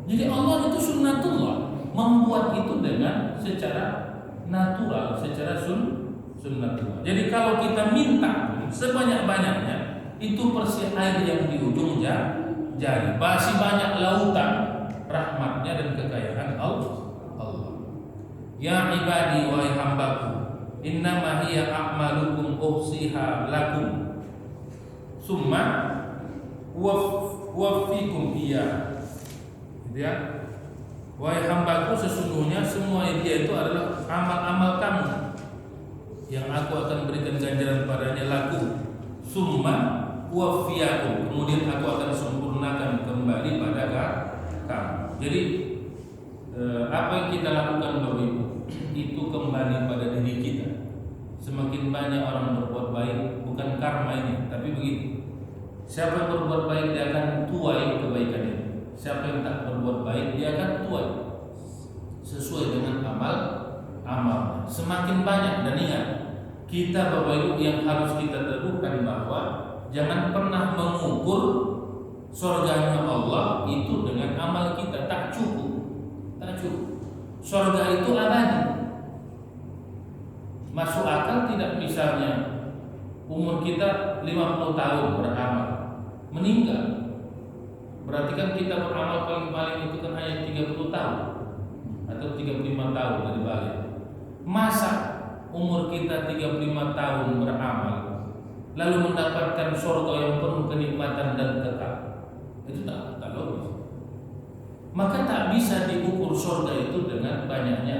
Jadi Allah itu sunnatullah, membuat itu dengan secara natural, secara sunnatullah. Jadi kalau kita minta sebanyak-banyaknya, itu persis air yang di ujung jari. Masih banyak lautan rahmatnya dan kekayaan Allah. Ya ibadi wahai hambaku, innama hiya a'malukum uhsiha lakum summa wafikum iya. Gitu ya. Wahai hambaku, sesungguhnya semua dia itu adalah amal-amal kamu yang aku akan berikan ganjaran padanya laku summa wafiyakum, kemudian aku akan sempurnakan kembali pada kamu. Jadi apa yang kita lakukan Bapak Ibu itu kembali pada diri kita. Semakin banyak orang berbuat baik, bukan Siapa yang berbuat baik dia akan tuai kebaikan itu. Siapa yang tak berbuat baik dia akan tuai sesuai dengan amal. Semakin banyak, dan ingat, kita Bapak Ibu yang harus kita teguhkan bahwa jangan pernah mengukur surganya Allah itu dengan amal kita. Tak cukup. Surga itu abadi. Masuk akal tidak misalnya umur kita 50 tahun beramal, meninggal. Berarti kan kita beramal paling-paling itu kan hanya 30 tahun atau 35 tahun dari balik. Masa umur kita 35 tahun beramal lalu mendapatkan surga yang penuh kenikmatan dan kekal? Itu tak logis. Maka tak bisa diukur surga itu dengan banyaknya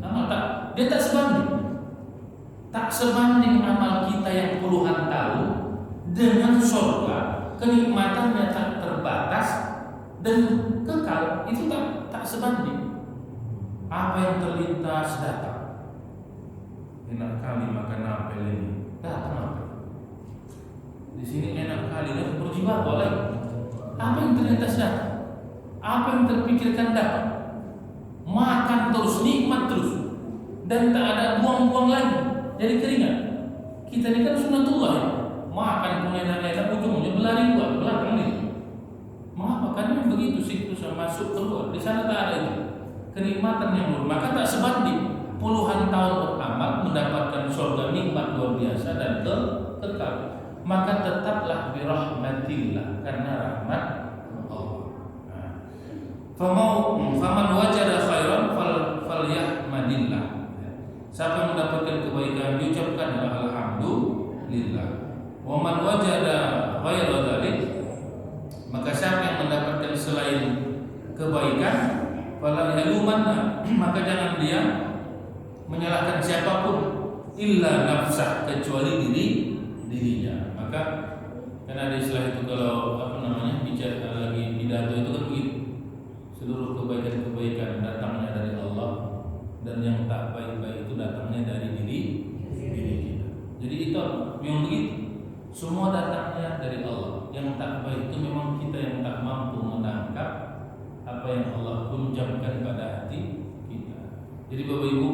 amal. Dia tak sebanding amal kita yang puluhan tahun dengan surga, kenikmatannya tak terbatas dan kekal. Itu tak sebanding. Apa yang terlintas datang. Enak kali makan apel ini. Datang apel. Di sini enak kali dan berjibaku lagi. Apa yang terlintas datang? Apa yang terpikirkan dapat? Makan terus, nikmat terus, dan tak ada buang-buang lagi. Jadi keringat. Kita ini kan sunnatullah ya. Makan pun enak-enak, ujung-ujungnya berlari belakang ini. Mengapa? Karena begitu siklus masuk keluar. Di sana tak ada itu kenikmatan yang luar. Maka tak sebanding puluhan tahun beramal mendapatkan surga nikmat luar biasa dan kekal. Maka tetaplah birahmatillah, karena rahmat faman wajada khairan falyahmadillah. Siapa yang mendapatkan kebaikan diucapkan alhamdulillah. Wa man wajada ghaira dzalik, maka siapa yang mendapatkan selain kebaikan fala yalumanna, maka jangan dia menyalahkan siapapun illa nafsah, kecuali dirinya. Maka kan ada istilah itu kalau bicara lagi pidato itu kan begitu. Seluruh kebaikan-kebaikan datangnya dari Allah, dan yang tak baik-baik itu datangnya dari diri kita. Jadi itu yang begitu. Semua datangnya dari Allah. Yang tak baik itu memang kita yang tak mampu menangkap apa yang Allah kunjamkan pada hati kita. Jadi Bapak Ibu,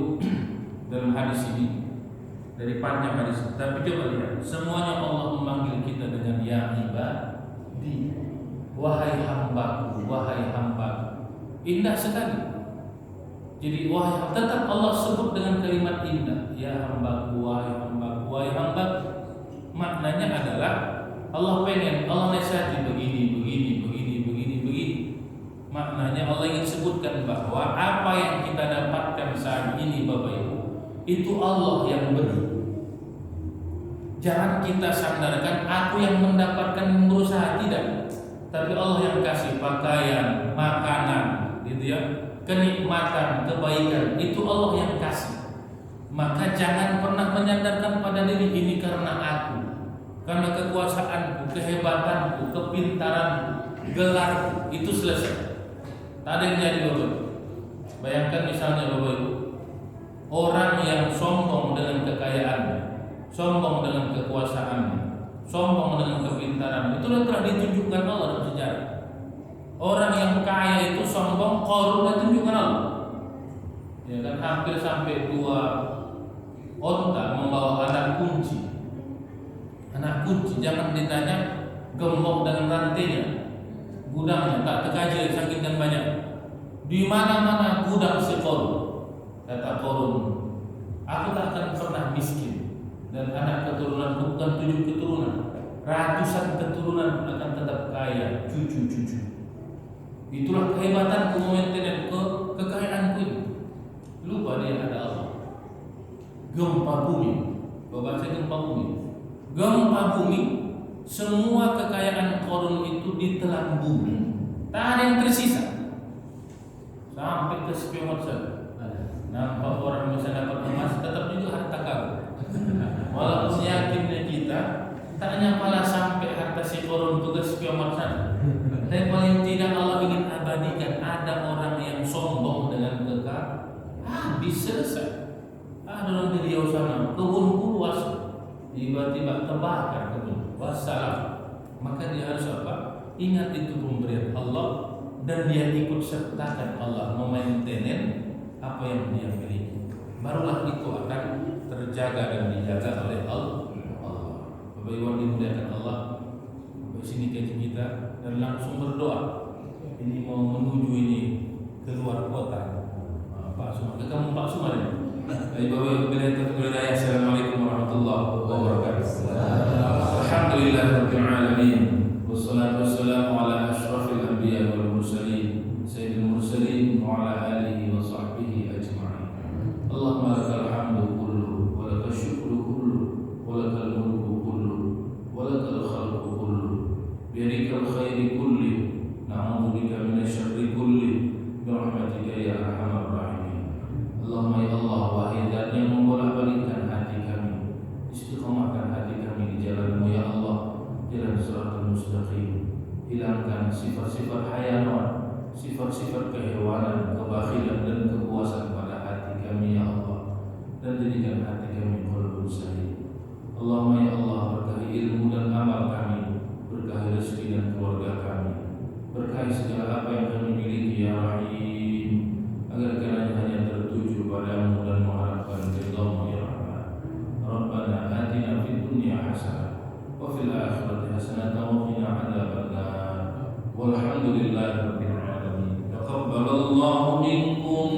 dalam hadis ini, dari panjang hadis, tapi coba lihat, semuanya Allah memanggil kita dengan ya ibadi, wahai hambaku, wahai hambaku. Indah sekali. Jadi tetap Allah sebut dengan kalimat indah. Ya hambaku, wahai hambaku, wahai hambaku. Maknanya adalah Allah pengen, Allah nasihati begini. Maknanya Allah ingin sebutkan bahwa apa yang kita dapatkan saat ini Bapak Ibu, itu Allah yang beri. Jangan kita sandarkan aku yang mendapatkan berusaha, tidak. Tapi Allah yang kasih pakaian, makanan, gitu ya, kenikmatan, kebaikan, itu Allah yang kasih. Maka jangan pernah menyandarkan pada diri ini karena aku, karena kekuasaanku, kehebatanku, kepintaranku, gelarku, itu selesai. Tak ada yang jadi Bapak. Bayangkan misalnya Bapak Ibu, orang yang sombong dengan kekayaannya, sombong dengan kekuasaannya, sombong dengan kepintaran, itu telah ditunjukkan Allah dalam sejarah. Orang yang kaya itu sombong, Qarun ditunjukkan Allah. Ya kan, hampir sampai 2 onta membawa anak kunci. Anak kunci, jangan ditanya gembok dengan rantainya, gudangnya tak terkaji saking dan banyak. Di mana-mana gudang si Qarun. Kata Qarun, aku tak akan pernah miskin, dan anak keturunan bukan 7 keturunan, ratusan keturunan akan tetap kaya, cucu-cucu. Itulah kehebatanku, memaintain kekayaanku ini. Lupa dia ada Allah. Gempa bumi, bapak saya gempa bumi. Gempa bumi, semua kekayaan Qarun itu ditelan bumi. Tak ada yang tersisa. Sampai ke spion saja. Nampak orang bisa dapat emas, tetap juga harta karun. Walaupun yakinnya kita, tak hanya malah sampai harta si Qarun itu ke spion sana. Tapi paling tidak Allah ingin abadikan. Ada orang yang sombong dengan kekal, habis selesai. Ada orang di Riau sana, kebun luas, tiba-tiba terbakar kebun. Wassalam. maka dia harus apa? Ingat itu pemberian Allah dan dia ikut sertakan Allah memaintain apa yang dia miliki. Barulah itu akan terjaga dan dijaga oleh Allah. Bapak Ibu dimuliakan Allah, di sini kaji kita dan langsung berdoa. Ini mau menuju ini keluar kota. Pak Sumar, ke kampung Pak Sumar ini. Bapak Ibu wilayah, Assalamualaikum warahmatullahi wabarakatuh. Alhamdulillahirabbil alamin. Wassalatu wassalamu ala asyrafil anbiya wal mursalin sayyidil mursalin wa ala alihi wa sahbihi ajma'in. Allahumma lakal hamdu kullu wa lakal syukru kullu wa lakal mulku kullu wa lakal khalqu kullu biyadikal khairi kulli na'udzu bika minasyarri kulli bi rahmatika ya arhamar rahimin. Allahumma ya Allah, wahai Zat yang membolak-balikkan hati kami, istiqomahkan hati kami di jalan-Mu ya Allah, jalan siratal mustaqim. Hilangkan sifat-sifat hayawan, sifat-sifat kehewanan, kebakhilan dan kepuasan pada hati kami ya Allah, dan jadikan hati kami qalbun sahih. Allahumma ya Allah, berkahi ilmu dan amal kami, berkahi rezeki dan keluarga kami, berkahi segala apa yang kami miliki ya Rahim, agar kami hanya tertuju padamu dan mengharapkan ridha-Mu ya Rahman. Rabbana atina fid dunya hasanah wa fil akhirati hasanah wa qina adzabannar. Walhamdulillahirabbil alamin. Taqabbalallahu minkum